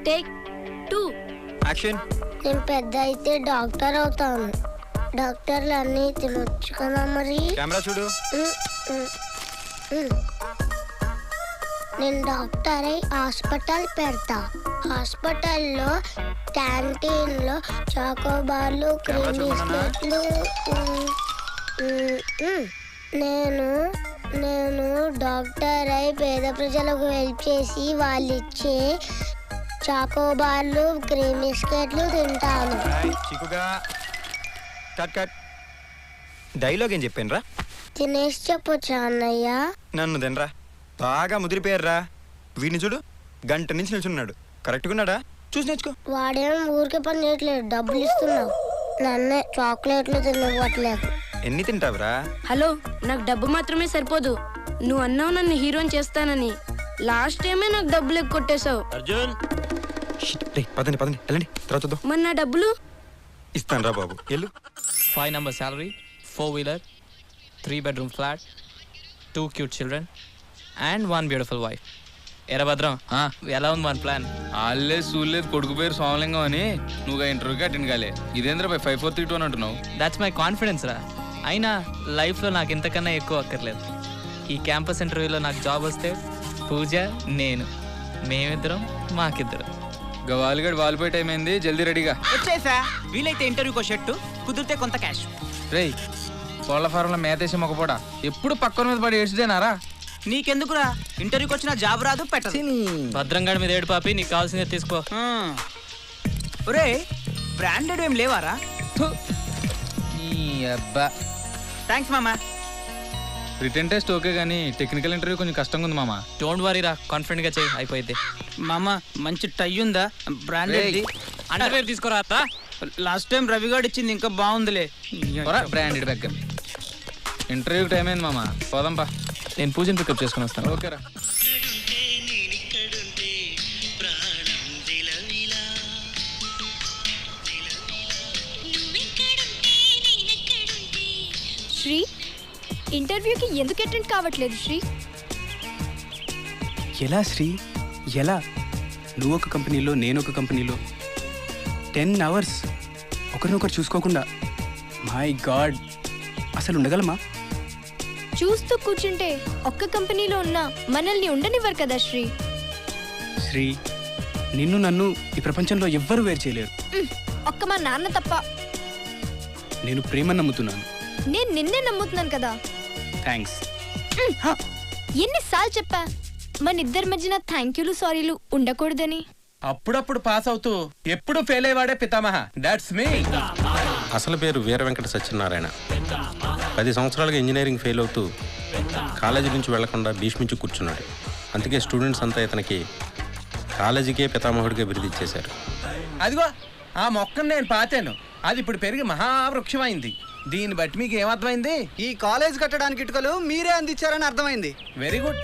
Take 2 action. నేను పెద్ద అయితే డాక్టర్ అవుతాను. డాక్టర్లు అన్నీ తినొచ్చు కదా మరి. కెమెరా చూడు. నేను డాక్టర్ అయి హాస్పిటల్ పెడతా. హాస్పిటల్లో క్యాంటీన్లో చాకోబార్లు, క్రీమ్ బిస్కెట్లు. నేను డాక్టర్ అయి పేద ప్రజలకు హెల్ప్ చేసి వాళ్ళు ఇచ్చే చాకోబార్లు, క్రీమ్ బిస్కెట్లు తింటాను. చిక్కుగా కట్ కట్. డైలాగ్ ఏం చెప్పాను రా? తినేసి చెప్పొచ్చా అన్నయ్య? నన్ను తినరా, బాగా ముదిరిపోయారా. వీడిని చూడు, గంట నుంచి నిల్చున్నాడు. కరెక్ట్గా ఉన్నాడా? చూసి నేర్చుకో. వాడేమో ఊరికే పని చేయట్లేదు, డబ్బులు ఇస్తున్నావు. నన్నే చాక్లెట్లు తినవట్లేదు. ఎన్ని తింటావురా? హలో, నాకు డబ్బు మాత్రమే సరిపోదు. నువ్వు అన్నావు నన్ను హీరోని చేస్తానని. లాస్ట్ టైమే నాకు డబ్బులు ఎక్కొట్టేశావు. అర్జున్, పదండి పదండి వెళ్ళండి, తర్వాత మరి నా డబ్బులు? ఇస్తాను రా బాబు, వెళ్ళు. 5 number salary, 4-wheeler, 3-bedroom flat, 2 cute children, and 1 beautiful wife. ఎరా భద్రం, ఎలా ఉంది మన ప్లాన్? ఆల్లే సూర్లేదు కొడుకు పేరు సోమలింగం అని నువ్వు ఇంటర్వ్యూకి అటెండ్ కాలే. ఇదేంద్ర 5432 అని అంటున్నావు. దాట్స్ మై కాన్ఫిడెన్స్ రా. అయినా లైఫ్లో నాకు ఇంతకన్నా ఎక్కువ అక్కర్లేదు. ఈ క్యాంపస్ ఇంటర్వ్యూలో నాకు జాబ్ వస్తే పూజ, నేను, మేమిద్దరం, మాకిద్దరం. గవాలిగడ్ వాలిపోయే టైం అయింది, జల్దీ రెడీగా వచ్చేసా. వీలైతే ఇంటర్వ్యూకి షర్టు, కుదిరితే కొంత క్యాష్. రేయ్, కోళ్ల ఫారంలో మేతేసి మొక్కపోడా ఎప్పుడు పక్కన మీద పడి ఏడ్చిదేనారా? నీకెందుకురా, ఇంటర్వ్యూకి వచ్చిన జాబ్ రాదు పెట్టదు. భద్రంగాడి మీద ఏడు పాపి, నీకు కావాల్సిందే తీసుకో. ఒరే, బ్రాండెడ్ ఏం లేవారా? ఈ అబ్బా, థ్యాంక్స్ మామా. రిటర్న్ టెస్ట్ ఓకే కానీ టెక్నికల్ ఇంటర్వ్యూ కొంచెం కష్టంగా ఉంది మామ. డోంట్ వరీ రా, కాన్ఫిడెంట్గా చెయ్యి, అయిపోయింది. మామ మంచి టై ఉందా? బ్రాండెడ్ అండర్వేర్ తీసుకోరా అత్త. లాస్ట్ టైం రవిగాడు ఇచ్చింది ఇంకా బాగుందిలే. Branded bag. ఇంటర్వ్యూకి టైం అయింది మామ, పోదాంపా. నేను పూజను పికప్ చేసుకుని వస్తాను. ఓకేరా. శ్రీ, ఇంటర్వ్యూకి ఎందుకు అటెండ్ కావట్లేదు శ్రీ? ఎలా శ్రీ, ఎలా? నువ్వు ఒక కంపెనీలో, నేను ఒక కంపెనీలో 10 hours ఒకరినొకరు చూసుకోకుండా. మై గాడ్, అసలు ఉండగలమా? చూస్తూ కూర్చుంటే ఒక్క కంపెనీలో ఉన్నా మనల్ని ఉండనివ్వరు కదా శ్రీ. శ్రీ, నిన్ను నన్ను ఈ ప్రపంచంలో ఎవ్వరూ వేరు చేయలేరు. ఒక్క మా నాన్న తప్ప. నేను ప్రేమను నమ్ముతున్నాను. నేను నిన్నే నమ్ముతున్నాను కదా. థ్యాంక్స్. ఎన్నిసార్లు చెప్పా మన ఇద్దరి మధ్యన థ్యాంక్ యూలు, సారీలు ఉండకూడదని. అప్పుడప్పుడు పాస్ అవుతూ ఎప్పుడు ఫెయిల్ అయ్యేవాడే పితామహ. That's me. అసలు పేరు వీర వెంకట సత్యనారాయణ. 10 సంవత్సరాలుగా ఇంజనీరింగ్ ఫెయిల్ అవుతూ కాలేజీ నుంచి వెళ్లకుండా భీష్మించి కూర్చున్నాడు. అందుకే స్టూడెంట్స్ అంతా ఇతనికి కాలేజీకే పితామహుడిగా బిరుదిచ్చేశారు. అదిగో ఆ మొక్కను నేను పాతాను, అది ఇప్పుడు పెరిగి మహావృక్షమైంది. దీన్ని బట్టి మీకు ఏమర్థమైంది? ఈ కాలేజ్ కట్టడానికి ఇటుకలు మీరే అందించారని అర్థమైంది. Very good.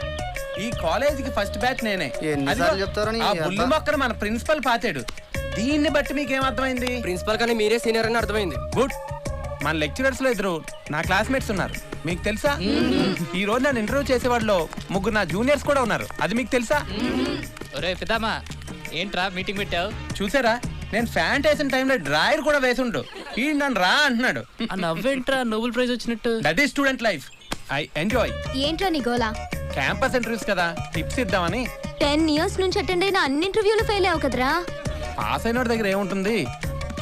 ఈ కాలేజీకి ఫస్ట్ బ్యాచ్ నేనే. చెప్తారని ఆ బుల్లి మొక్కను మన ప్రిన్సిపల్ పాతాడు. దీన్ని బట్టి మీకు ఏమర్థమైంది? ప్రిన్సిపల్ కానీ మీరే సీనియర్ అని అర్థమైంది. గుడ్. మన లెక్చరర్స్ లో ఇద్దరు నా క్లాస్మేట్స్ ఉన్నారు, మీకు తెలుసా? ఈ రోజు నన్ను ఇంటర్వ్యూ చేసేవాళ్ళు 3 నా జూనియర్స్ కూడా ఉన్నారు, అది మీకు తెలుసా? ఒరే పితామా, ఏంట్రా మీటింగ్ పెట్టావు? చూసారా, నేను ఫ్యాంట్ వేసిన టైంలో డ్రాయర్ కూడా వేసుండు. ఈ నన్ను రా అంటున్నాడు. ఆ నవ్వేంట్రా, నోబెల్ ప్రైజ్ వచ్చినట్టు? That is student life. I enjoy. ఏంట్రా నీ గోలా? క్యాంపస్ ఇంటర్వ్యూస్ కదా, టిప్స్ ఇద్దామని. 10 years నుంచి అటెండ్ అయిన అన్ని ఇంటర్వ్యూలు ఫెయిల్ అయ్యావు కదరా. పాస్ అయిన దగ్గర ఏముంటుంది?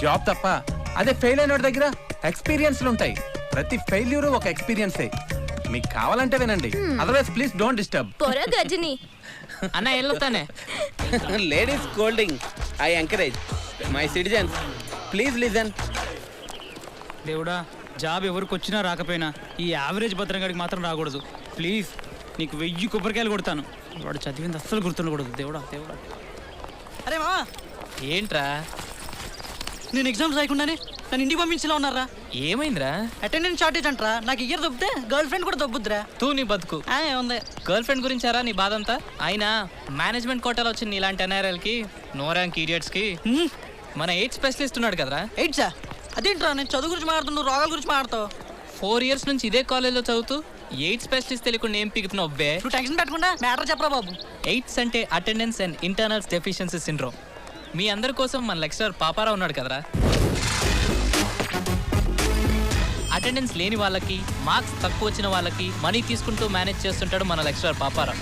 జాబ్ తప్ప. అదే ఫెయిల్ అయిన దగ్గర ఎక్స్పీరియన్స్లు ఉంటాయి. ప్రతి ఫెయిల్యూర్ ఒక ఎక్స్పీరియన్సే. మీకు కావాలంటే వినండి, అదర్వైజ్ ప్లీజ్ డోంట్ డిస్టర్బ్. పొర గజని అన్న వెళ్ళొస్తానే. లేడీస్ కోల్డింగ్ I encourage. My citizens please listen. దేవుడా, జాబ్ ఎవరికి వచ్చినా రాకపోయినా ఈ యావరేజ్ భద్రంగాడికి మాత్రం రాకూడదు. ప్లీజ్, నీకు 1000 కొబ్బరికాయలు కొడతాను. వాడు చదివింది అస్సలు గుర్తుండకూడదు. దేవుడా దేవుడా. అరే మా, ఏంట్రా? నేను ఎగ్జామ్స్ రాయకుండానే నన్ను ఇంటికి పంపించేలా ఉన్నారా? ఏమైందిరా? అటెండెన్స్ షార్టేజ్ అంటారా? నాకు ఇయర్ దొబ్బితే గర్ల్ ఫ్రెండ్ కూడా దొబ్బుద్దురా. తూ నీ బతుకు. ఉంది. గర్ల్ ఫ్రెండ్ గురించారా నీ బాధ అంతా? అయినా మేనేజ్మెంట్ కోటాలో వచ్చింది ఇలాంటి ఎన్ఆర్ఎల్కి, నో ర్యాంక్ ఈడియట్స్కి మన 8 స్పెషలిస్ట్ ఉన్నాడు కదరా. 8 అదేంట్రా, నేను చదువు గురించి మాట్లాడుతున్నా, రోగాల గురించి మాట్లాడతావు. 4 years నుంచి ఇదే కాలేజ్లో చదువుతూ ఎయిట్ స్పెషలిస్ట్ తెలియకుండా ఏం పీకుతున్నావు అవ్వే? నువ్వు టెన్షన్ పెట్టకుండా మ్యాటర్ చెప్పరా బాబు. ఎయిట్స్ అంటే attendance and internals deficiency syndrome. మీ అందరి కోసం మన లెక్చరర్ పాపారావు ఉన్నాడు కదరా. అటెండెన్స్ లేని వాళ్ళకి, మార్క్స్ తక్కువ వచ్చిన వాళ్ళకి మనీ తీసుకుంటూ మేనేజ్ చేస్తుంటాడు మన lecturer Paparao.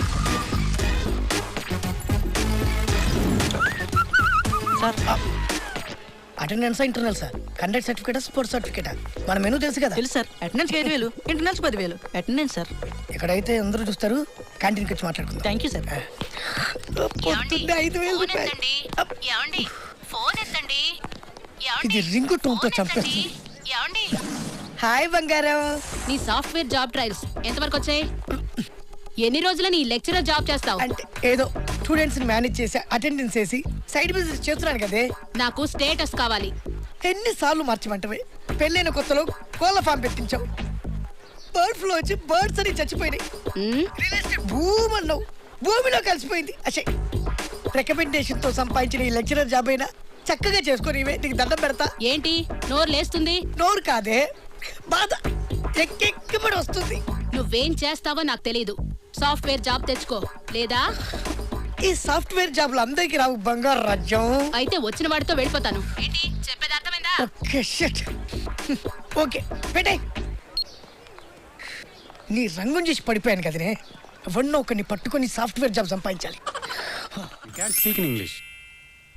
Sir attendance internal sir, conduct certificate, sports certificate, మన మెనూ తెలుసు కదా. తెలుసు sir. Attendance 5,000, internals 10,000. Attendance sir. ఎక్కడైతే అందరూ చూస్తారు క్యాంటీన్కి వచ్చి మాట్లాడుకుందాం. Thank you sir. పొద్దున్నే 5,000 రూపాయలు. ఇది రింగు టోన్తో చంపేస్తుంది. హాయ్ బంగారం. నీ సాఫ్ట్వేర్ జాబ్ ట్రయల్స్ ఎంతవరకు వచ్చాయి? ఎన్ని రోజులు నీ లెక్చరర్ జాబ్ చేస్తావు? అంటే ఏదో స్టూడెంట్స్ మేనేజ్ చేసి అటెండెన్స్ చేసి సైడ్ బిజినెస్ చేస్తున్నాను కదే. నాకు స్టేటస్ కావాలి. ఎన్నిసార్లు మార్చమంటవే? పెళ్ళైన కొత్తలో కోళ్ళ ఫామ్ పెట్టించావు, బర్డ్ ఫ్లూ వచ్చి బర్డ్స్ అని చచ్చిపోయినాయి. భూమి అన్నావు, భూమిలో కలిసిపోయింది. అసే రికమెండేషన్ తో సంపాదించిన ఈ లెక్చరర్ జాబ్ అయినా చక్కగా చేసుకొని నీకు దండం పెడతా. ఏంటి నోరు లేస్తుంది? నోరు కాదే, బాధ ఎక్కెక్కబడి వస్తుంది. నువ్వేం చేస్తావో నాకు తెలీదు. సాఫ్ట్వేర్ జాబ్ తెచ్చుకో, లేదా ఈ సాఫ్ట్వేర్ జాబ్లు అందరికి రావు బంగారు రాజ్యం. అయితే వచ్చిన వాడితో వెళ్ళిపోతాను. ఏంటి చెప్పేది అర్థమైందా? Okay shut. ఓకే పెట్టే. నీ రంగం చేసి పడిపోయాను కదనే. ఎవరినో ఒకరిని పట్టుకొని సాఫ్ట్వేర్ జాబ్ సంపాదించాలి. Speak in English.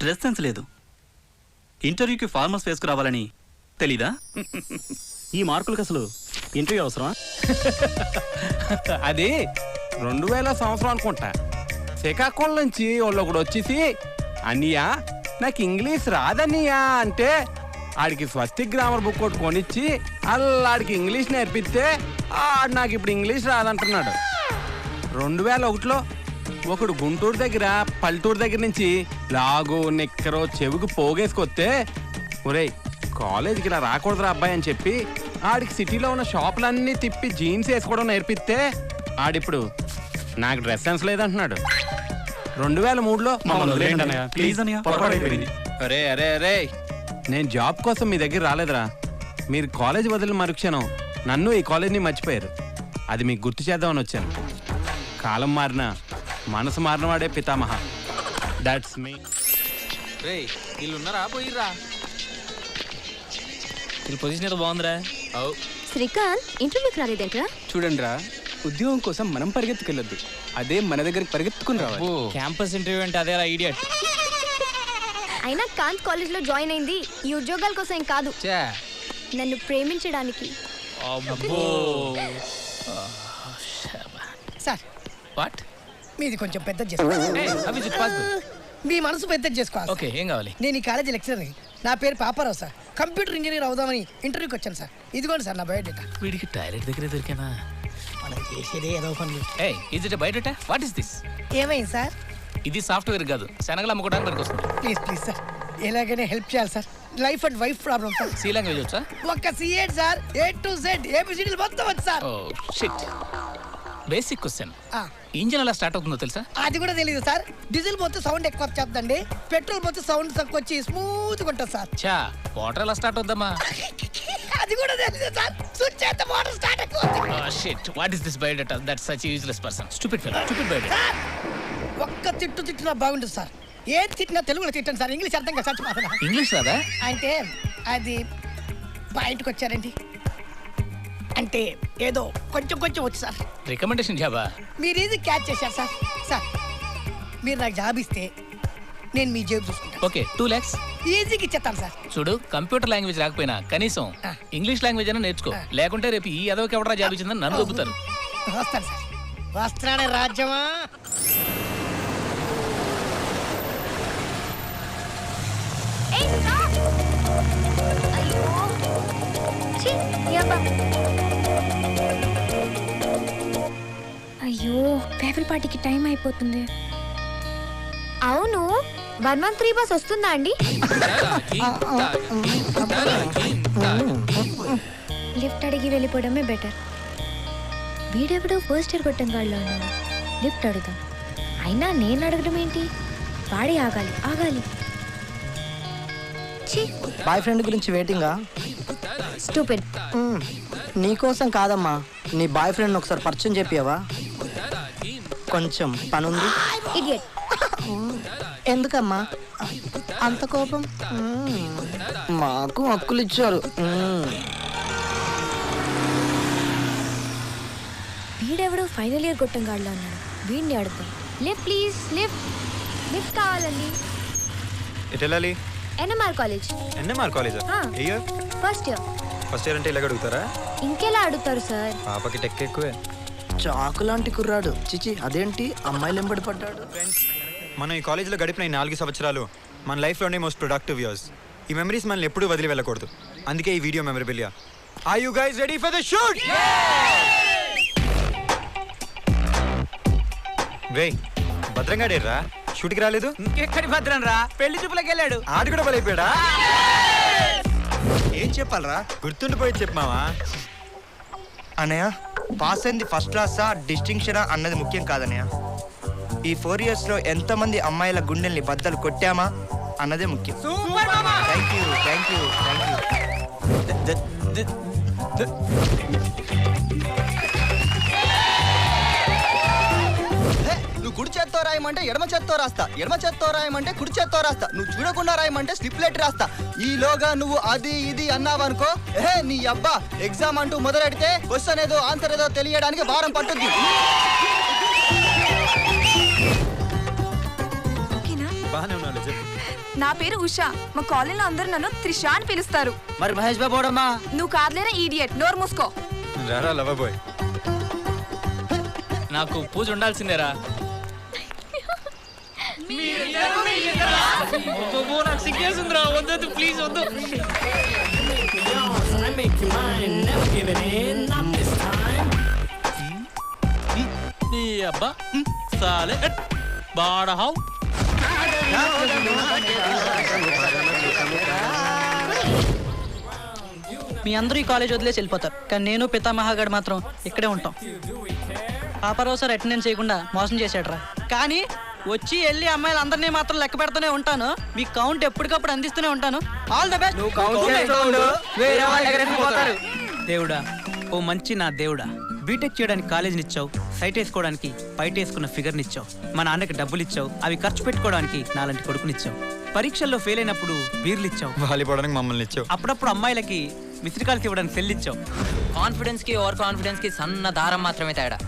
Dress sense లేదు, ఇంటర్వ్యూకి ఫార్మల్స్ వేసుకురావాలని తెలీదా? ఈ మార్కులకు అసలు ఇంటర్వ్యూ అవసరమా? అది 2000 సంవత్సరం అనుకుంటా. శ్రీకాకుళం నుంచి వాళ్ళు ఒకడు వచ్చేసి, అన్నయ్యా నాకు ఇంగ్లీష్ రాదన్నయ్యా అంటే ఆడికి స్వస్తిక్ గ్రామర్ బుక్ ఒకటి కొనిచ్చి అల్లాడికి ఇంగ్లీష్ నేర్పిస్తే ఆడు నాకు ఇప్పుడు ఇంగ్లీష్ రాదంటున్నాడు. 2001లో ఒకడు గుంటూరు దగ్గర పల్లెటూరు దగ్గర నుంచి లాగు నిక్కరో చెవికి పోగేసుకొస్తే, ఒరేయ్ కాలేజీకి ఇలా రాకూడదురా అబ్బాయి అని చెప్పి ఆడికి సిటీలో ఉన్న షాపులన్నీ తిప్పి జీన్స్ వేసుకోవడం నేర్పిస్తే ఆడిప్పుడు నాకు డ్రెస్ సెన్స్ లేదంటున్నాడు. 2003లో అరే అరే అరే నేను జాబ్ కోసం మీ దగ్గర రాలేదురా. మీరు కాలేజ్ వదిలిన మరుక్షణం నన్ను ఈ కాలేజీని మర్చిపోయారు. అది మీకు గుర్తు చేద్దామని వచ్చాను. కాలం మారిన మనసు మారినవాడే పితామహ. దాట్స్ మీ. రే వీళ్ళు ఉన్నారా పోయిర్రా? వీళ్ళ పొజిషన్ ఏదో బాగుందిరా. శ్రీకాంత్ ఇంటర్వ్యూకి రాలేదేంట్రా? చూడండి రా, ఉద్యోగం కోసం మనం పరిగెత్తుకెళ్ళొద్దు, అదే మన దగ్గరికి పరిగెత్తుకుని రావాలి. క్యాంపస్ ఇంటర్వ్యూ అంటే అదేరా ఐడియా. అయినా కాంత్ కాలేజ్ లో జాయిన్ అయింది ఈ ఉద్యోగాల కోసం ఏం కాదు, నన్ను ప్రేమించడానికి. Sir what? మీది కొంచెం పెద్ద చేసుకోవాలి. మీ మనసు పెద్ద చేసుకోవాలి. ఓకే ఏం కావాలి? నేను ఈ కాలేజీ లెక్చరర్ని. నా పేరు పాపారావు సార్. కంప్యూటర్ ఇంజనీర్ అవుదామని ఇంటర్వ్యూకి వచ్చాను సార్. ఇదిగోండి సార్ నా బయోడేటా. వీడికి టాయిలెట్ దగ్గరే దొరికానా? మనం చేసేదే ఏదో పనులు. ఏయ్ is it biodata? What is this? ఏమైంది సార్? ఇది సాఫ్ట్వేర్ కాదు, శనగలు అమ్ముకోవడానికి పనికొస్తుంది. ప్లీజ్ ప్లీజ్ సార్, ఎలాగైనా హెల్ప్ చేయాలి సార్. Life and wife problem sir. C language వచ్చా? ఒక్క C8 sir, A to Z ABCDలు మొత్తం వచ్చు sir. Oh shit. Basic question, engine ఎలా స్టార్ట్ అవుతుందో తెలుసా? అది కూడా తెలియదు సార్. డీజిల్ పోతే సౌండ్ ఎక్కువ వచ్చేద్దండి, పెట్రోల్ పోతే సౌండ్ తక్కువ వచ్చి స్మూత్ గా ఉంటుంది సార్. చా వాటర్ ఎలా స్టార్ట్ అవుద్దమ్మా? అది కూడా తెలియదు సార్. స్విచ్ చేస్తే వాటర్ స్టార్ట్ ఎక్కువ. Shit, what is this biodata? That's such useless person. Stupid fellow, stupid biodata. ఒక్క తిట్టు తిట్టినా బాగుంటుంది సార్. ఏం తిట్టినా తెలుగులో తిట్టండి సార్, ఇంగ్లీష్ అర్థం కాదు చచ్చిపోతున్నా. ఇంగ్లీష్ రాదా? అంటే అది బయటకు వచ్చారండి, అంటే ఏదో కొంచెం కొంచెం వచ్చు సార్. రికమెండేషన్ జాబా? మీరు ఇది క్యాచ్ చేశారు సార్. సార్ మీరు నాకు జాబ్ ఇస్తే నేను మీ జేబు చూసుకుంటాను. ఓకే 2 lakhs ఈజీగా ఇచ్చేస్తాను సార్. చూడు, కంప్యూటర్ లాంగ్వేజ్ రాకపోయినా కనీసం ఇంగ్లీష్ లాంగ్వేజ్ అయినా నేర్చుకో, లేకుంటే రేపు ఈ ఎదవకి ఎవడరా జాబ్ ఇచ్చిందని నన్ను దొబ్బుతారు. వస్తాను సార్, వస్తున్నాడే రాజ్యమా. అయ్యో ఫేవర్ పార్టీకి టైం అయిపోతుంది. అవును 113 బస్ వస్తుందా అండి? లిఫ్ట్ అడిగి వెళ్ళిపోవడమే బెటర్. వీడెవడో ఫస్ట్ ఇయర్ కొట్టం గాడిలో ఉన్నాడు. లిఫ్ట్ అడుగుదాం. అయినా నేను అడగడం ఏంటి, వాడే ఆగాలి. బాయ్ ఫ్రెండ్ గురించి వెయిటింగా? స్టూపిడ్. నీకోసం కాదమ్మా, నీ బాయ్ ఫ్రెండ్ ఒకసారి పరిచయం చెప్పావా? కొంచెం పనుంది. ఇడియట్. ఎందుకమ్మా అంత కోపం? మాకు హక్కులు ఇచ్చారు. వీడెవడో ఫైనల్ ఇయర్ గొట్టంగాడిలో ఉన్నాడు. వీడిని అడుగుతాం. Lift please, lift. లిఫ్ట్ కావాలండి. ఎటు వెళ్ళాలి? NMR college. NMR college? ఏ year? First year. First year అంటే ఇలాగ అడుగుతారా? ఇంకెలా అడుగుతారు సార్? పాపకి టెక్ ఎక్కువే. చాకు లాంటి కుర్రాడు. చిచి, అదేంటి అమ్మాయిలు ఎంబడి పడ్డాడు? మనం ఈ కాలేజీలో గడిపిన ఈ 4 సంవత్సరాలు మన లైఫ్లోనే మోస్ట్ ప్రొడక్టివ్ ఇయర్స్. ఈ మెమరీస్ మనల్ని ఎప్పుడూ వదిలి వెళ్ళకూడదు. అందుకే ఈ video memorabilia. Are you guys ready for the shoot? రే భద్రంగాడేర్రా, షూట్కి రాలేదు? ఎక్కడి భద్రం రా, పెళ్లి చూపులకు వెళ్ళాడు. ఆడు కూడా బలైపోయాడా? ఏం చెప్పాలరా? గుర్తుండిపోయి చెప్పమావా? అన్నయ్య, పాస్ అయింది ఫస్ట్ క్లాసా డిస్టింక్షనా అన్నది ముఖ్యం కాదన్నయ్య. ఈ 4 yearsలో ఎంతమంది అమ్మాయిల గుండెల్ని బద్దలు కొట్టామా అన్నదే ముఖ్యం. Thank you, thank you, thank you. నువ్వు కుడి చేత్తో రాయమంటే ఎడమ చేత్తో రాస్తా, ఎడమ చేత్తో రాయమంటే కుడి చేత్తో రాస్తా, నువ్వు చూడకుండా రాయమంటే స్లిప్ లెటర్ రాస్తా. ఈలోగా నువ్వు అది ఇది అన్నావనుకో, నీ అబ్బా ఎగ్జామ్ అంటూ మొదలెడితే క్వశ్చన్ ఏదో ఆన్సర్ ఏదో తెలియడానికి వారం పట్టుద్ది. నా పేరు ఉషా. మా కాలేజీలో అందరూ నన్ను త్రిష అని పిలుస్తారు. మరి మహేష్ బాబు ఓడమ్మా? నువ్వు కాదులేరా ఈడియట్, నోరు మూసుకో. రారా లవ్ బాయ్. నాకు పూజ ఉండాల్సిందేరా. నాకు సిగ్గేసిందిరా, వద్దు ప్లీజ్ వద్దు. నీ అబ్బా సాలే బాడహావ్. మీ అందరూ ఈ కాలేజ్ వదిలేసి వెళ్ళిపోతారు, కానీ నేను పితామహాగడ్ మాత్రం ఇక్కడే ఉంటాం. పాపారావు సార్ అటెండెన్స్ చేయకుండా మోసం చేశాడరా, కానీ వచ్చి వెళ్ళి అమ్మాయిలు అందరినీ మాత్రం లెక్క పెడుతూనే ఉంటాను. మీ కౌంట్ ఎప్పటికప్పుడు అందిస్తూనే ఉంటాను. All the best. దేవుడా, ఓ మంచి నా దేవుడా, బీటెక్ చేయడానికి కాలేజీని ఇచ్చావు, సైట్ వేసుకోవడానికి బయట వేసుకున్న ఫిగర్ని ఇచ్చావు, మా నాన్నకి డబ్బులు ఇచ్చావు, అవి ఖర్చు పెట్టుకోవడానికి నాలాంటి కొడుకునిచ్చావు, పరీక్షల్లో ఫెయిల్ అయినప్పుడు బీర్లు ఇచ్చావు, వాలిపోవడానికి మమ్మల్ని ఇచ్చావు, అప్పుడప్పుడు అమ్మాయిలకి మిస్డ్ కాల్స్ ఇవ్వడానికి సెల్ ఇచ్చావు. కాన్ఫిడెన్స్ కి ఓవర్ కాన్ఫిడెన్స్ కి సన్న దారం మాత్రమే తేడా.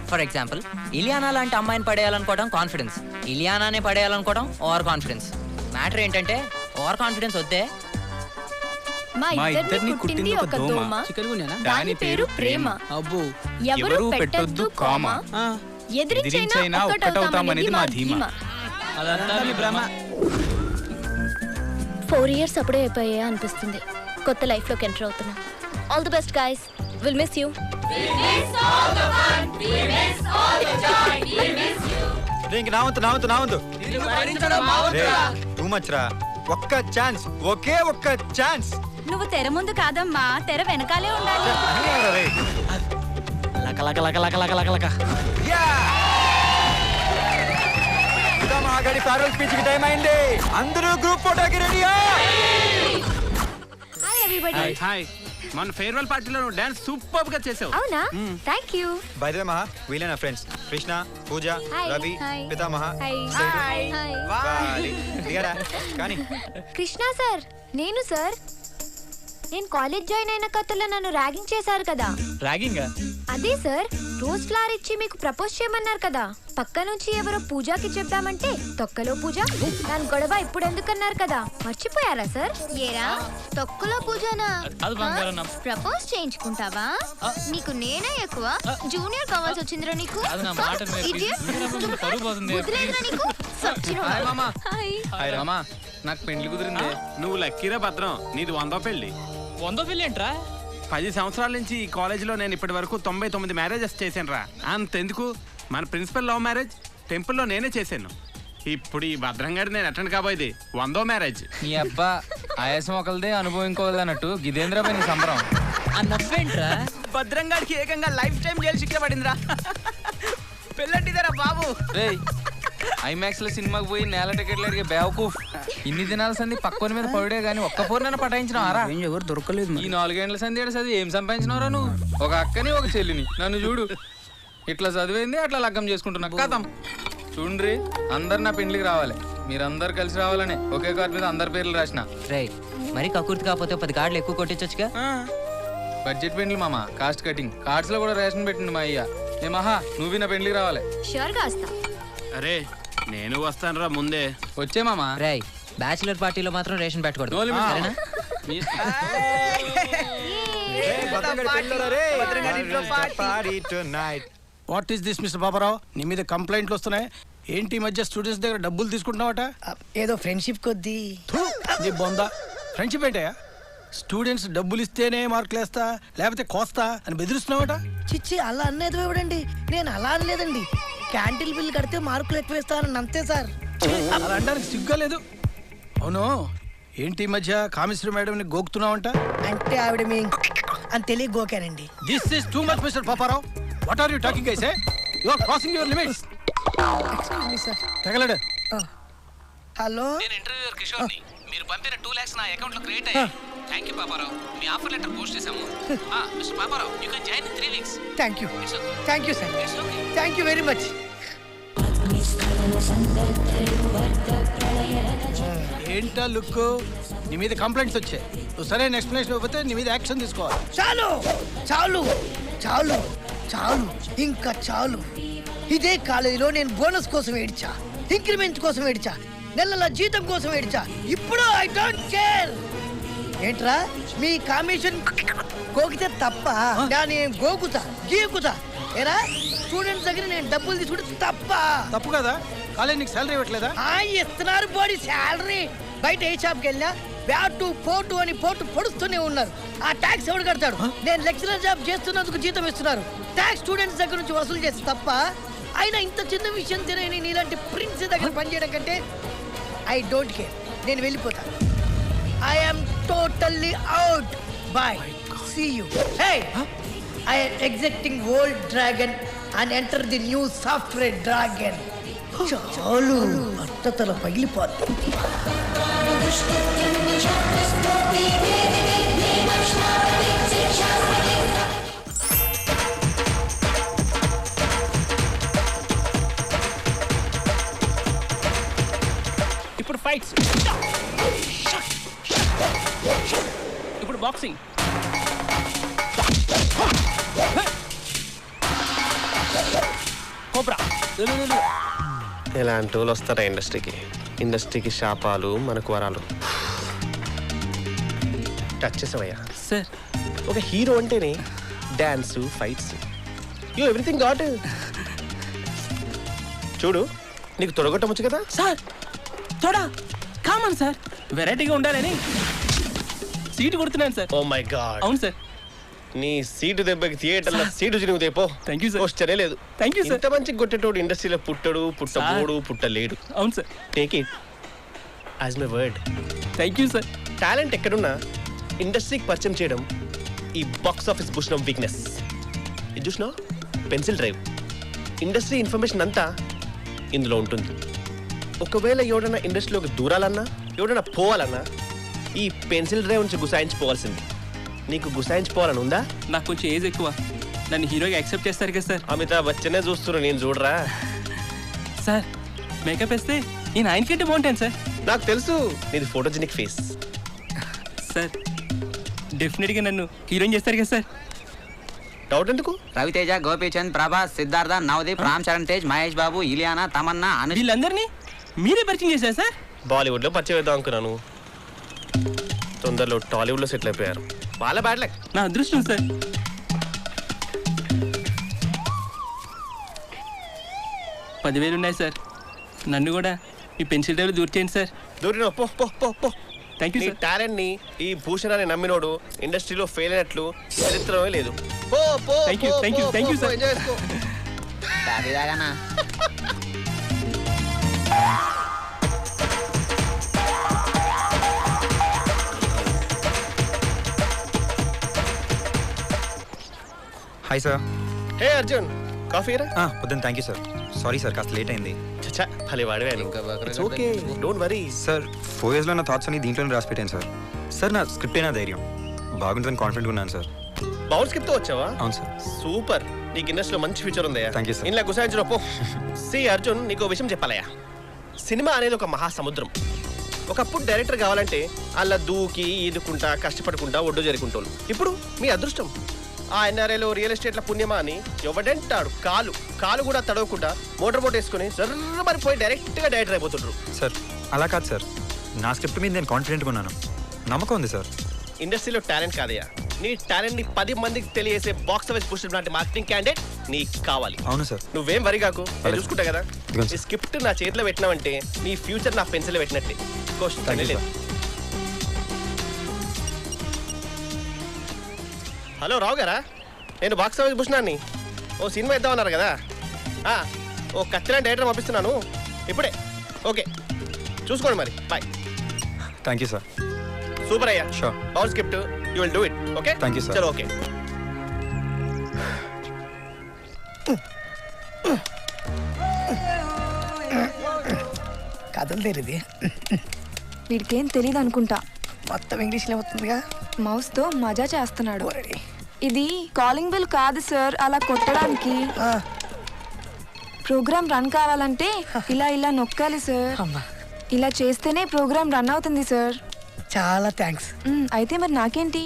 ఫర్ ఎగ్జాంపుల్, ఇలియానా లాంటి అమ్మాయిని పడేయాలనుకోవడం కాన్ఫిడెన్స్, ఇలియానానే పడేయాలనుకోవడం ఓవర్ కాన్ఫిడెన్స్. మ్యాటర్ ఏంటంటే ఓవర్ కాన్ఫిడెన్స్ వద్దే. మా ఇద్దరిని కుట్టింది ఒక దోమ, దాని పేరు ప్రేమ. అబ్బో, ఎవరు పెట్టొద్దు కామా, ఎదిరించైనా ఒక్కటవుతామనేది మా ధీమా. అదంతా మీ భ్రమ. 4 years అప్పుడే అయిపోయా అనిపిస్తుంది. కొత్త లైఫ్ లోకి ఎంటర్ అవుతున్నా. All the best guys, will miss you. Too much రా. ఒక్క ఛాన్స్, ఒకే ఒక్క ఛాన్స్. నువ్వు తెర ముందు కాదమ్మా, తెర వెనకాలే ఉండాలి. లక లక లక లక లక లక లక. మహాగడి ఫేర్వెల్ స్పీచ్ కి టైం అయింది. అందరూ గ్రూప్ ఫోటోకి రెడీ. Hi everybody. హాయ్. మన ఫేర్వెల్ పార్టీలో నువ్వు డాన్స్ సూపర్ గా చేసావు. అవునా? థాంక్యూ. బై ద వే మహా, వీళ్ళే నా ఫ్రెండ్స్ కృష్ణ, పూజ, రవి, పితామహ. కానీ కృష్ణ సార్, నేను సార్. నేను కాలేజ్ జాయిన్ అయిన కొత్తలో నన్ను ర్యాగింగ్ చేశారు కదా. ర్యాగింగ్? అదే సార్, రోజ్ ఫ్లవర్ ఇచ్చి మీకు ప్రపోజ్ చేయమన్నారు కదా. పక్క నుంచి ఎవరో పూజకి చెప్దామంటే తొక్కలో పూజ, దాని గొడవ ఇప్పుడు ఎందుకన్నారు కదా, మర్చిపోయారా సార్? ఏరా తొక్కలో పూజనా? ప్రపోజ్ చేయించుకుంటావా? నీకు నేనే ఎక్కువ జూనియర్ కావాల్సి వచ్చిందిరా నీకు. నాకు పెళ్లి కుదిరింది. నువ్వు లక్కీరా భద్రం, నీది 100వ పెళ్లి. 100వ పెళ్లి ఏంట్రా? 10 సంవత్సరాల నుంచి ఈ కాలేజీలో నేను ఇప్పటి వరకు 99 మ్యారేజెస్ చేశాను రా. అంతెందుకు, మన ప్రిన్సిపల్ లవ్ మ్యారేజ్ టెంపుల్లో నేనే చేశాను. ఇప్పుడు ఈ భద్రంగాడి నేను అటెండ్ కాబోయేది 100వ మ్యారేజ్. నీ అబ్బా ఆయాసం ఒకరిదే అనుభవం ఇంకోది అన్నట్టు గిదేంద్రపై నీ సంబరం. ఆ నవ్వేంట్రా? భద్రంగాడికి ఏకంగా లైఫ్ టైం జైలు శిక్ష పడిందిరా. పెళ్ళంటిదేరా బాబు. ఐమాక్స్ లో సినిమాకి పోయి నేల టికెట్లు అడిగే బేవకూఫ్. ఇన్ని దినాల సంది పక్కన మీద పడే గానీ ఒక్క పూర్ణ పటాయించినారా? ఎవరు దొరకలేదు. ఈ 4 గంటల సంది చదివి ఏం సంపాదించినవరా నువ్వు? ఒక అక్కని ఒక చెల్లిని. నన్ను చూడు, ఇట్లా చదివింది అట్లా లగ్గం చేసుకుంటున్నా. కథం చూడ్రి, అందరు నా పెండ్లికి రావాలి. మీరందరు కలిసి రావాలనే ఒకే కార్డు మీద అందరి పేర్లు రాసిన. రైట్, మరి కకుర్తి కాకపోతే 10 కార్డులు ఎక్కువ కొట్టించొచ్చుగా. బడ్జెట్ పెండ్లి మామ, కాస్ట్ కటింగ్. కార్డ్స్ లో కూడా రేషన్ పెట్టింది మా అయ్య. ఏ మహా, నువ్వు నా పెండ్లికి రావాలి. షూర్ గా వస్తా. అరే నేను వస్తాను రా ముందే. వచ్చే మామ. రై, బ్యాచిలర్ పార్టీలో మాత్రం రేషన్ పెట్టకూడదు, సరేనా? What is this mister Babarao? నీ మీద కంప్లైంట్లు వస్తున్నాయి ఏంటి? ఈ మధ్య స్టూడెంట్స్ దగ్గర డబ్బులు తీసుకుంటున్నావట? ఏదో ఫ్రెండ్షిప్ కొద్దీ. నీ బొందా ఫ్రెండ్షిప్ ఏంటయ్యా? స్టూడెంట్స్ డబ్బులు ఇస్తేనే మార్కులు వేస్తా లేకపోతే కోస్తా అని బెదిరిస్తున్నావట? చిచ్చి, అలా అన్నది ఇవ్వడండి. నేను అలా అనలేదండి. క్యాంటీన్ బిల్ కడితే మార్కులు ఎక్కువ ఇస్తారని అంతే సార్. అలా అనడానికి సిగ్గా లేదు. అవును, ఏంటి ఈ మధ్య కామేశ్వరి మేడం గోకుతున్నావంట? అంటే ఆవిడ మీ అని తెలియ గోకానండి. This is too much mister Paparao. What are you talking guys? You are crossing your limits. Excuse me sir. తగలడు. హలో, నేను ఇంటర్వ్యూయర్ కిషోర్ని. మీరు పంపిన 2 lakhs నా అకౌంట్ లో క్రియేట్ అయ్యాయి. థాంక్యూ పాపారావు. మీ ఆఫర్ లెటర్ పోస్ట్ చేశాము. Mister Paparao, you can join in 3 weeks. Thank you sir. Thank you very much. ఏంటా లుక్? నీ మీద కంప్లైంట్స్ వచ్చాయి. నువ్వు సరైన ఎక్స్ప్లెనేషన్ ఇవ్వకపోతే నీ మీద యాక్షన్ తీసుకోవాలి. చాలు చాలు చాలు చాలు, ఇంకా చాలు. ఇదే కాలేజీలో నేను బోనస్ కోసం ఏడ్చా, ఇంక్రిమెంట్ కోసం ఏడ్చా, నెలల జీతం కోసం ఏడ్చా. ఇప్పుడు ఐ డోంట్ కేర్. ఏంట్రా మీ కమిషన్ గోకితే తప్ప? నేను గోకుతా గీకుతా. ఏరా, స్టూడెంట్స్ దగ్గర నేను డబ్బులు తీసుకుంటే తప్ప? తప్పు కదా? కాలేజ్ నీకు శాలరీ ఇవ్వట్లేదా? ఇస్తున్నారు బాడీ శాలరీ. బయట ఏ షాప్కి వెళ్ళినా బ్యాటు పోటు అని పోటు పొడుస్తూనే ఉన్నారు. ఆ ట్యాక్స్ ఎవడు కడతాడు? నేను లెక్చరర్ జాబ్ చేస్తున్నందుకు జీతం ఇస్తున్నారు. ట్యాక్స్ స్టూడెంట్స్ దగ్గర నుంచి వసూలు చేస్తే తప్ప? అయినా ఇంత చిన్న విషయం తెలియని నీలాంటి ప్రిన్స్ దగ్గర పనిచేయడం కంటే ఐ డోంట్ కేర్. నేను వెళ్ళిపోతా. I am totally out. Bye, see you. Hey, I am exiting old dragon and enter the new software dragon. చాలు, అట్టతల పగిలిపోతుంది. ఇప్పుడు ఫైట్స్, ఇప్పుడు బాక్సింగ్. కోబ్రా. ఇలాంటి వాళ్ళు వస్తారా ఇండస్ట్రీకి? ఇండస్ట్రీకి శాపాలు, మనకు వరాలు. టచ్ చేసావయ్యా సార్? ఒక హీరో అంటేనే dance, fights, you everything got. చూడు, నీకు తొడగొట్టవచ్చు కదా సార్. తోడా కామన్ సార్, వెరైటీగా ఉండాలని సీటు కొడుతున్నాను సార్. Oh my God. అవును సార్. నీ సీటు దెబ్బకి థియేటర్లో సీటు చినుగుతాయి పో. Thank you sir. పోస్టరే లేదు. Thank you sir. ఇంత మంచి కొట్టేటోడు ఇండస్ట్రీలో పుట్టడు, పుట్టబోడు, పుట్టలేడు. అవును sir. Take it as my word. Thank you sir. Talent ఎక్కడున్నా ఇండస్ట్రీకి పరిచయం చేయడం ఈ బాక్స్ ఆఫీస్ భూషణం వీక్నెస్. ఇది చూసినా పెన్సిల్ డ్రైవ్. ఇండస్ట్రీ ఇన్ఫర్మేషన్ అంతా ఇందులో ఉంటుంది. ఒకవేళ ఎవడన్నా ఇండస్ట్రీలోకి దూరాలన్నా, ఎవడన్నా పోవాలన్నా ఈ పెన్సిల్ డ్రైవ్ నుంచి గుసాయించిపోవాల్సింది. నీకు గుసాయించిపోవాలని ఉందా? నాకు కొంచెం ఏజ్ ఎక్కువ, నన్ను హీరోగా యాక్సెప్ట్ చేస్తారు కదా సార్? అమితాబ్ బచ్చనే చూస్తున్నా, నేను చూడరా సార్? మేకప్ వేస్తే నేను ఆయనకంటే బాగుంటాను సార్. నాకు తెలుసు నీది ఫోటోజెనిక్ ఫేస్. సార్ డెఫినెట్గా నన్ను హీరోయిన్ చేస్తారు కదా సార్? డౌట్ ఎందుకు? రవితేజ, గోపీచంద్, ప్రభాస్, సిద్ధార్థ, నవదీప్, రామ్ చరణ్ తేజ్, మహేష్ బాబు, ఇలియానా, తమన్నా, వీళ్ళందరినీ మీరే పరిచయం చేశారు సార్? బాలీవుడ్లో పరిచయం వేద్దాం అనుకున్నాను, తొందరలో టాలీవుడ్లో సెటిల్ అయిపోయారు. వాళ్ళ బ్యాడ్ లక్. నా అదృష్టం సార్. $10,000 ఉన్నాయి సార్. నన్ను కూడా ఈ పెన్సిల్ డ్రైవ్లో దూర్ చేయండి సార్. దూరిన పో పో పో పో. థ్యాంక్ యూ నీ సార్. టాలెంట్ని ఈ భూషణాన్ని నమ్మినోడు ఇండస్ట్రీలో ఫెయిల్ అయినట్లు చరిత్రమే లేదు. పో పో. Thank you thank you thank you sir. Enjoy చేసుకో. Hi sir. Hey Arjun, coffee రా. వద్దని thank you sir. Sorry sir, కాస్త లేట్ అయింది. భలే వాడివే ఓకే డోంట్ వరీ. సార్ 4 yearsలో నా థాట్స్ అన్ని దీంట్లోనే రాసి పెట్టాను సార్. సార్ నా స్క్రిప్టే నా ధైర్యం, బాగుంటుందని కాన్ఫిడెంట్గా ఉన్నాను సార్. బౌల్ స్కిప్ తో వచ్చావా? అవును సార్. సూపర్, నీకు ఇండస్ట్రీలో మంచి ఫ్యూచర్ ఉందయ్యా. Thank you sir. ఇలా గుసాయించు పో. సి అర్జున్, నీకు విషయం చెప్పాలయ్యా. సినిమా అనేది ఒక మహాసముద్రం. ఒకప్పుడు డైరెక్టర్ కావాలంటే అలా దూకి ఈదుకుంటా కష్టపడుకుంటా ఒడ్డు జరుకుంటోళ్ళు. ఇప్పుడు మీ అదృష్టం, ఆ ఎన్ఆర్ఐలో రియల్ ఎస్టేట్ల పుణ్యమా అని ఎవడంటాడు కాలు కూడా తడవకుండా మోటార్ బోట్ వేసుకుని సర్రమని పోయి డైరెక్ట్గా డైరెక్టర్ అయిపోతుండ్రు. సార్ అలా కాదు సార్, నా స్క్రిప్ట్ మీద నేను కాన్ఫిడెంట్గా ఉన్నాను, నమ్మకం ఉంది సార్. ఇండస్ట్రీలో టాలెంట్ కాదయ్యా, నీ టాలెంట్ ని 10 మందికి తెలియజేసే బాక్స్ ఆఫీస్ పుష్ లాంటి మార్కెటింగ్ క్యాండిడేట్ నీకు కావాలి. అవును సార్. నువ్వేం వరి కాకు, నేను చూసుకుంటా కదా. ఈ స్క్రిప్ట్ నా చేతిలో పెట్టినావంటే నీ ఫ్యూచర్ నా పెన్సిల్ పెట్టినట్టే. క్వశ్చన్ లేదు. హలో రావు గారా, నేను బాక్స్ ఆఫీస్ భూషణాన్ని. ఓ సినిమా ఇద్దామన్నారు కదా, ఓ కత్తిలాంటి డైరెక్టర్ పంపిస్తున్నాను ఇప్పుడే. ఓకే చూసుకోండి మరి, bye. Thank you sir. Super అయ్యా. Sure. Bowl script you will do it. Okay thank you sir. చలో ఓకే. కథలు తెరిది వీడికేం తెలియదు అనుకుంటా, మొత్తం ఇంగ్లీష్లో అవుతుందిగా. మౌస్తో మజా చేస్తున్నాడు. ఇది కాలింగ్ బెల్ కాదు సార్, అలా కొట్టడానికి. ప్రోగ్రామ్ రన్ కావాలంటే ఇలా ఇలా నొక్కాలి సార్. ఇలా చేస్తేనే ప్రోగ్రామ్ రన్ అవుతుంది సార్. చాలా థ్యాంక్స్. అయితే మరి నాకేంటి?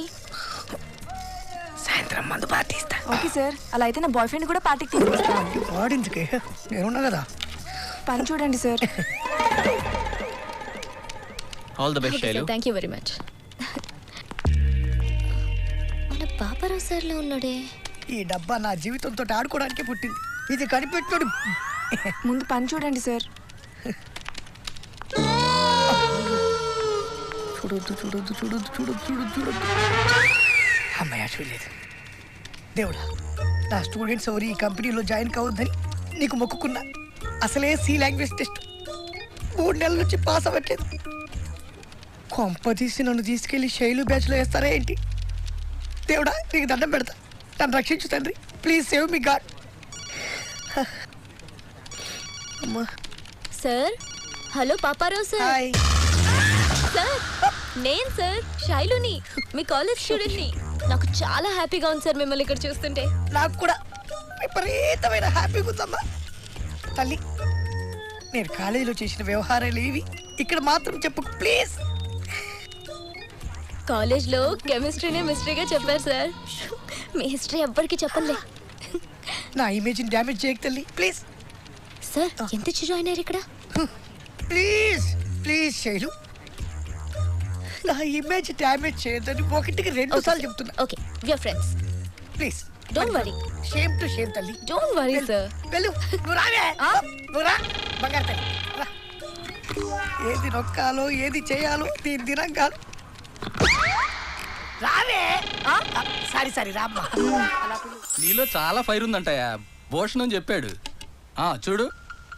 సాయంత్రం మందు పార్టీ ఇస్తా. ఓకే సార్, అలా అయితే నా బాయ్ ఫ్రెండ్ కూడా పార్టీకి తీసుకొస్తాను. వాడించుకే నేనున్నా కదా. పని చూడండి sir. All the best Shailu. Thank you very much. మన పాపారావు సార్లో ఉన్నాడే. ఈ డబ్బా నా జీవితంతో ఆడుకోవడానికి పుట్టింది. ఇది కనిపెట్టుడు. ముందు పని చూడండి సార్. చూడొద్దు. అమ్మాయి చూడలేదు. దేవుడా, నా స్టూడెంట్స్ ఎవరు ఈ కంపెనీలో జాయిన్ కావద్దని నీకు మొక్కుకున్నా. అసలే సి లాంగ్వేజ్ టెస్ట్ 3 నెలల నుంచి పాస్ అవ్వట్లేదు. కొంప తీసి నన్ను తీసుకెళ్లి శైలు బ్యాచ్లో వేస్తారా ఏంటి? దేవుడా, నీకు దండం పెడతా, నన్ను రక్షించు తండ్రి. Please save me God. Sir, hello Paparao sir. Sir, నేను సార్ శైలుని, మీ కాలేజ్ స్టూడెంట్ని. నాకు చాలా హ్యాపీగా ఉంది సార్ మిమ్మల్ని ఇక్కడ చూస్తుంటే. నాకు కూడా విపరీతమైన హ్యాపీగా ఉందమ్మా. తల్లి, నేను కాలేజీలో చేసిన వ్యవహారాలు ఏవి ఇక్కడ మాత్రం చెప్పు ప్లీజ్. కాలేజ్లో కెమిస్ట్రీనే మిస్టరీగా చెప్పారు సార్. మీ హిస్టరీ ఎవ్వరికి చెప్పలే. నా ఇమేజ్ని డ్యామేజ్ చేయకు తల్లి ప్లీజ్. సార్, ఎంత జాయిన్ అయ్యారు ఇక్కడ? ప్లీజ్ ప్లీజ్ శైలు, నా ఇమేజ్ డ్యామేజ్ చేయొద్దని 1కి 2 సార్లు చెప్తున్నా. Okay, we are friends. Please don't worry. Shame to shame తల్లి. Don't worry sir. వెళ్ళు, నువ్వు రావే. నువ్వు రా బంగారు తల్లి, రా. ఏది నొక్కాలో ఏది చేయాలో దీని దినం కాదు. రావే. సారీ రామ్మా. నీలో చాలా ఫైర్ ఉందంటయా, భూషణం చెప్పాడు. చూడు,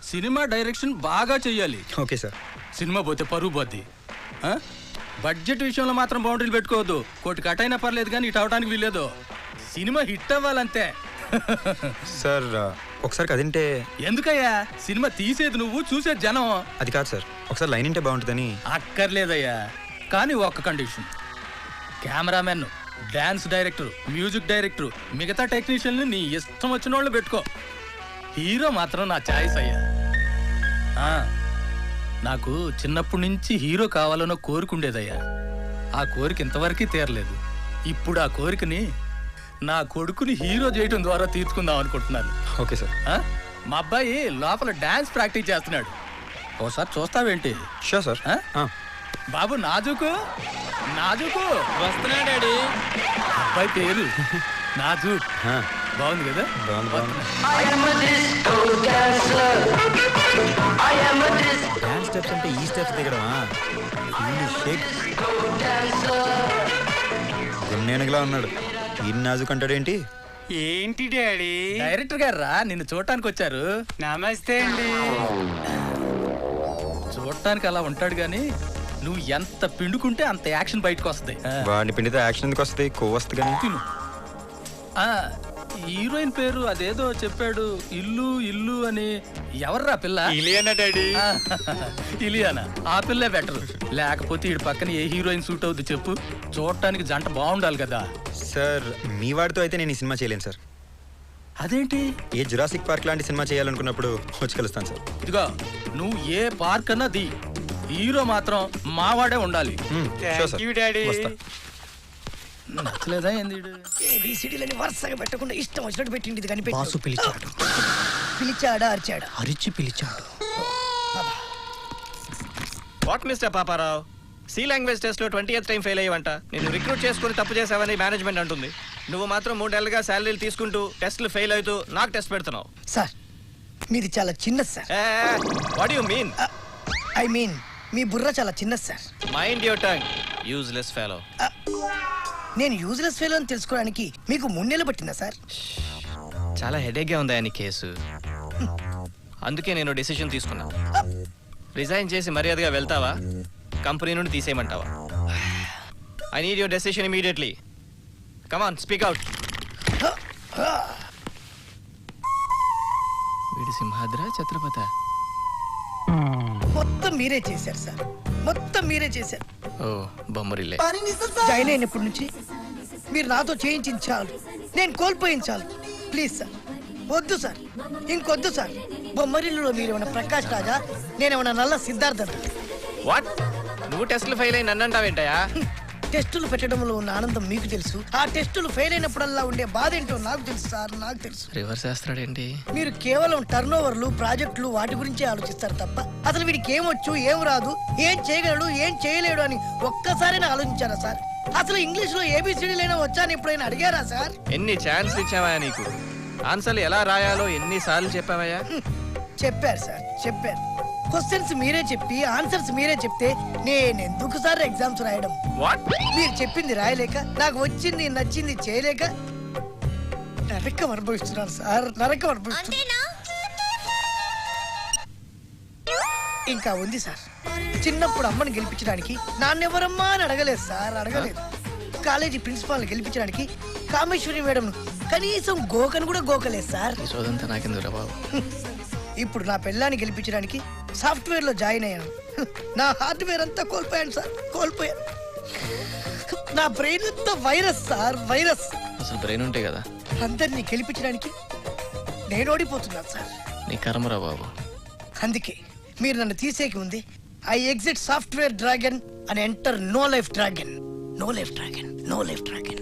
సినిమా డైరెక్షన్ బాగా చెయ్యాలి. Okay sir. సినిమా పోతే పరువు పోద్ది. బడ్జెట్ విషయంలో మాత్రం బౌండరీలు పెట్టుకోవద్దు. కోటి కట్టైనా పర్లేదు కానీ ఇటు అవడానికి వీల్లేదు. Cinema hit అవ్వాలంతే. సార్ ఒకసారి కదింటే. ఎందుకయ్యా, సినిమా తీసేది నువ్వు, చూసేది జనం. అది కాదు సార్, ఒకసారి లైన్ ఉంటే బాగుంటుందని. అక్కర్లేదయ్యా, కానీ ఒక్క condition. Cameraman, dance director, music director, మిగతా టెక్నీషియన్ని నీ ఇష్టం వచ్చిన వాళ్ళు పెట్టుకో. హీరో మాత్రం నా ఛాయిస్ అయ్యా. నాకు చిన్నప్పటి నుంచి హీరో కావాలన్న కోరికుండేదయ్యా. ఆ కోరిక ఇంతవరకు తీరలేదు. ఇప్పుడు ఆ కోరికని నా కొడుకుని హీరో చేయడం ద్వారా తీర్చుకుందాం అనుకుంటున్నాను. Okay sir. మా అబ్బాయి లోపల డాన్స్ ప్రాక్టీస్ చేస్తున్నాడు, ఓసారి చూస్తావేంటి? Sure sir. బాబు నాజుకు వస్తున్నా డాడీ. అబ్బాయి పేరు నాజుక్. బాగుంది కదా? డాన్స్ స్టెప్స్ అంటే ఈ స్టెప్స్ దిగడమా? గున్నేనుగులా ఉన్నాడు. ఈ నాజుక్ అంటాడేంటి? ఏంటి డాడీ? డైరెక్టర్ గారు రా, నిన్ను చూడటానికి వచ్చారు. నమస్తే అండి. చూడటానికి అలా ఉంటాడు గాని నువ్వు ఎంత పిండుకుంటే అంత యాక్షన్ బయటకు వస్తుంది. వాడిని పిండితే యాక్షన్ ఎందుకు వస్తుంది? కొవ్వు వస్తుంది కానీ. హీరోయిన్ పేరు అదేదో చెప్పాడు, ఇల్లు ఇల్లు అని. ఎవర్రా పిల్ల? ఇలియానా డాడీ. ఇలియానా? ఆ పిల్లే బెటర్. లేకపోతే ఈ పక్కన ఏ హీరోయిన్ సూట్ అవుతుంది చెప్పు? చూడటానికి జంట బాగుండాలి కదా. సార్ మీ వాడితో అయితే నేను ఈ సినిమా చేయలేను సార్. అదేంటి? ఏ జురాసిక్ పార్క్ లాంటి సినిమా చేయాలనుకున్నప్పుడు వచ్చి కలుస్తాను సార్. ఇదిగో నువ్వు ఏ పార్క్ అన్నా ది, హీరో మాత్రం మావాడే ఉండాలి. నచ్చలేదా ఏంది? ఏబిసిడీలని వరుసగా పెట్టకుండా ఇష్టం వచ్చినట్టు పెట్టింది ఇది కనిపెట్టి. బాసు పిలిచాడు. పిలిచాడా అరిచాడా? అరిచి పిలిచాడు. What mister Paparao, C language test లో 20th టైం ఫెయిల్ అయ్యావంట. నేను రిక్రూట్ చేసుకుని తప్పు చేసావని మేనేజ్మెంట్ అంటుంది. నువ్వు మాత్రం 3 నెలలుగా శాలరీలు తీసుకుంటూ టెస్ట్లు ఫెయిల్ అవుతూ నాకు టెస్ట్ పెడుతున్నావు. సార్ మీది చాలా చిన్నది sir. What you mean? I mean మీ బుర్ర చాలా చిన్నది sir. Mind your tongue, useless fellow. నేను యూజ్లెస్ ఫెలో అని తెలుసుకోవడానికి మీకు 3 నెలలు పట్టిందా సార్? చాలా హెడేక్గా ఉందా అని కేసు. అందుకే నేను డెసిషన్ తీసుకున్నా. రిజైన్ చేసి మర్యాదగా వెళ్తావా, కంపెనీ నుండి తీసేయమంటావా? I need your decision immediately. Come on, speak out. వీడి సింహాద్ర ఛత్రపతి. మొత్తం మీరే చేశారు సార్, మొత్తం మీరే చేశారు. ఓ బొమ్మరిల్లే. జాయిన్ అయినప్పటి నుంచి మీరు నాతో చేయించాలి, నేను కోల్పోయించాలి. ప్లీజ్ సార్, వద్దు సార్, ఇంకొద్దు సార్. బొమ్మరిల్లులో మీరేమన్నా ప్రకాష్ రాజా, నేనేమన్నా నల్ల సిద్ధార్థ. వాట్? నువ్వు టెస్ట్లు ఫెయిల్ అయి నన్ను అంటావేంటయా? టెస్టులు పెట్టడంలో ఉన్న ఆనందం మీకు తెలుసు, ఆ టెస్టులు ఫెయిల్ అయినప్పుడల్లా ఉండే బాధ ఏంటో నాకు తెలుసు సార్, నాకు తెలుసు. రివర్స్ చేస్తాడేంటి? మీరు కేవలం టర్న్ ఓవర్లు, ప్రాజెక్టులు, వాటి గురించే ఆలోచిస్తారు తప్ప అసలు వీడికి ఏమొచ్చు, ఏం రాదు, ఏం చేయగలడు, ఏం చేయలేడు అని ఒక్కసారైనా ఆలోచించారా సార్? అసలు ఇంగ్లీష్ లో ఏబిసిడీలైనా వచ్చా అని ఎప్పుడైనా అడిగారా సార్? ఎన్ని ఛాన్స్ ఇచ్చావా నీకు? ఆన్సర్లు ఎలా రాయాలో ఎన్నిసార్లు చెప్పావయ్యా? చెప్పారు సార్, చెప్పారు. క్వశ్చన్స్ మీరే చెప్పి ఆన్సర్స్ మీరే చెప్తే నేను ఎందుకు సార్ ఎగ్జామ్స్ రాయడం? మీరు చెప్పింది రాయలేక, నాకు వచ్చింది నచ్చింది చేయలేక నరకం అనుభవిస్తున్నాను సార్, నరకం అనుభవిస్తున్నా. ఇంకా ఉంది సార్. చిన్నప్పుడు అమ్మని గెలిపించడానికి నాన్నెవరమ్మా అని అడగలేదు సార్, అడగలేదు. కాలేజీ ప్రిన్సిపాల్ని గెలిపించడానికి కామేశ్వరి మేడం కనీసం గోకను కూడా గోకలేదు సార్. ఇప్పుడు నా పిల్లాన్ని గెలిపించడానికి సాఫ్ట్వేర్ లో జాయిన్ అయ్యాను. నా హార్డ్వేర్ అంతా కోల్పోయాను సార్, కోల్పోయాను. నా బ్రెయిన్ అంతా వైరస్ సార్, వైరస్. అసలు బ్రెయిన్ ఉంటే కదా అందరినీ గెలిపించడానికి నేను ఓడిపోతున్నాను సార్. నీ కర్మరా బాబు. అందుకే మీరు నన్ను తీసేకి ఉంది I exit software dragon and enter no life dragon. No life dragon, no life dragon.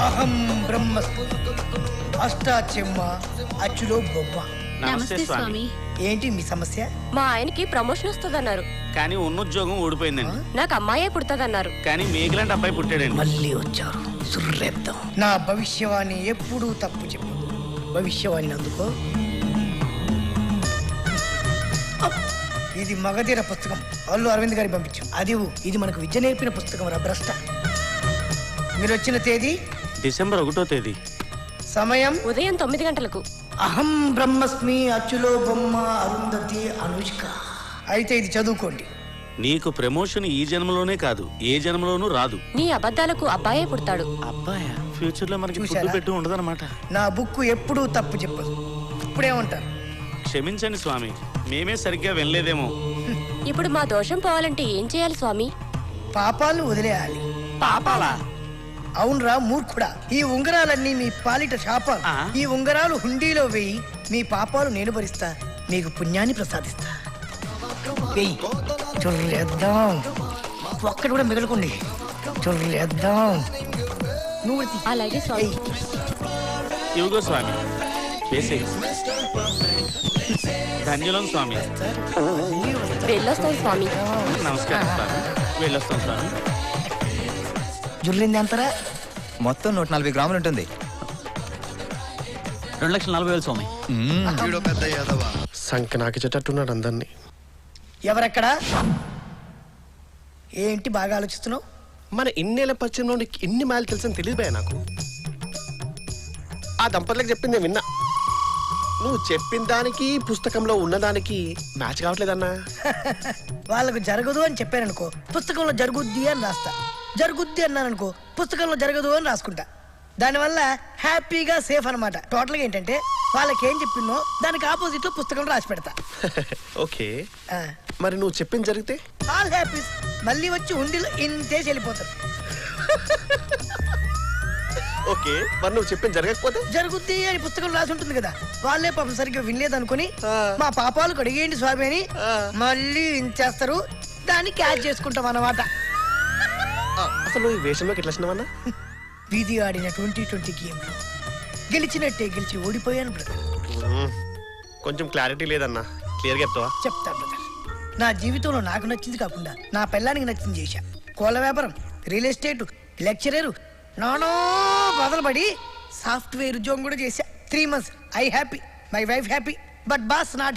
అహం బ్రహ్మస్మి అష్టాచెమ్మ అచ్చులో బొమ్మ. నమస్తే స్వామి. ఏంటి మీ సమస్య? మా ఆయనకి ప్రమోషన్ వస్తుందన్నారు, కానీ ఉన్న ఉద్యోగం ఊడిపోయిందండి. నాకు అమ్మాయే పుడతదన్నారు, కానీ మేఘలాంటి అబ్బాయి పుట్టాడండి. మళ్ళీ వచ్చారు, సుర్రేద్దాం. నా భవిష్యవాణి ఎప్పుడూ తప్పు చెప్పు. భవిష్యవాణి అందుకో. ఇది మగధీర పుస్తకం, అల్లు అరవింద్ గారి పంపించాం. అది ఇది మనకు విద్య నేర్పిన పుస్తకం రా భ్రష్ట. మీరు వచ్చిన తేదీ డిసెంబర్ 1వ తేదీ, సమయం ఉదయం 9 గంటలకు. అహం బ్రహ్మస్మి అచ్చులో బొమ్మ అరుంధతి అనుష్క. అయితే ఇది చదువుకోండి. నీకు ప్రమోషన్ ఈ జన్మలోనే కాదు, ఏ జన్మలోనూ రాదు. నీ అబద్ధాలకు అబ్బాయే పుడతాడు. అబ్బాయా? ఫ్యూచర్ లో మనకి ఫుడ్ పెట్టు ఉండదన్నమాట. నా బుక్ ఎప్పుడూ తప్పు చెప్పదు. ఇప్పుడేమంటారు? క్షమించండి స్వామి, మేమే సరిగ్గా వెళ్ళలేదేమో. ఇప్పుడు మా దోషం పోవాలంటే ఏం చేయాలి స్వామి? పాపాలు వదిలేయాలి. పాపాలా? అవునరా మూర్ఖుడా, ఈ ఉంగరాలన్నీ మీ పాలిట శాపాలు. ఈ ఉంగరాలు హుండీలో వేయి, మీ పాపాలు నేను భరిస్తా, నీకు పుణ్యాన్ని ప్రసాదిస్తా. వెయ్యి. చొర్రేద్దాం, ఒక్కటి కూడా మిగలకుండి. చొర్రేద్దాం. నువ్వు అలాగే స్వామి. ఇవిగో స్వామి, వేసే. ధన్యులం స్వామి. వెళ్ళొస్తాం స్వామి. నమస్కారం స్వామి. వెళ్ళొస్తాం సార్. జుర్లింది ఎంతరా? మొత్తం 140 గ్రాములు ఉంటుంది. 2,40,000 స్వామి. సంఖ్య నాకు చెట్టున్నాడు అందరినీ. ఎవరెక్కడా? ఏంటి బాగా ఆలోచిస్తున్నావు? మన ఇన్నేళ్ల పరిచయంలో నీకు ఇన్ని మైలు తెలుసని తెలియదు భయ నాకు. ఆ దంపతులకు చెప్పింది నేను విన్నా. నువ్వు చెప్పిన దానికి పుస్తకంలో ఉన్నదానికి మ్యాచ్ కావట్లేదన్నా. వాళ్ళకు జరగదు అని చెప్పాననుకో, పుస్తకంలో జరుగుద్ది అని రాస్తా. జరుగుద్ది అన్నాననుకో, పుస్తకంలో జరగదు అని రాసుకుంటా. దానివల్ల హ్యాపీగా సేఫ్ అనమాట. టోటల్గా ఏంటంటే వాళ్ళకి ఏం చెప్పిందో దానికి ఆపోజిట్ లో పుస్తకంలో రాసి పెడతా. ఓకే, మరి నువ్వు చెప్పింది జరిగితే ఆల్ హ్యాపీ. మళ్ళీ వచ్చి ఉండిలో ఇంతేసి వెళ్ళిపోతారు. ఓకే, మరి నువ్వు చెప్పింది జరగకపోతే? జరుగుద్ది అని పుస్తకం రాసి ఉంటుంది కదా, వాళ్ళే పాపం సరిగ్గా వినలేదు అనుకుని మా పాపాలు కడిగేయండి స్వామి అని మళ్ళీ ఇంచేస్తారు. దాన్ని క్యాచ్ చేసుకుంటాం అన్నమాట. అసలు ఈ వేషంలోకి ఎట్లా వచ్చినావన్నా? వీధి ఆడిన 2020 గేమ్ లో గెలిచినట్టే గెలిచి ఓడిపోయాను బ్రదర్. కొంచెం క్లారిటీ లేదన్నా, క్లియర్గా చెప్తావా? చెప్తా బ్రదర్. నా జీవితంలో నాకు నచ్చింది కాకుండా నా పెళ్ళానికి నచ్చింది చేశా. కోళ్ళ వ్యాపారం, రియల్ ఎస్టేట్, లెక్చరర్, నానో బదలబడి సాఫ్ట్వేర్ ఉద్యోగం కూడా చేశా. 3 months I happy, my wife happy, but boss not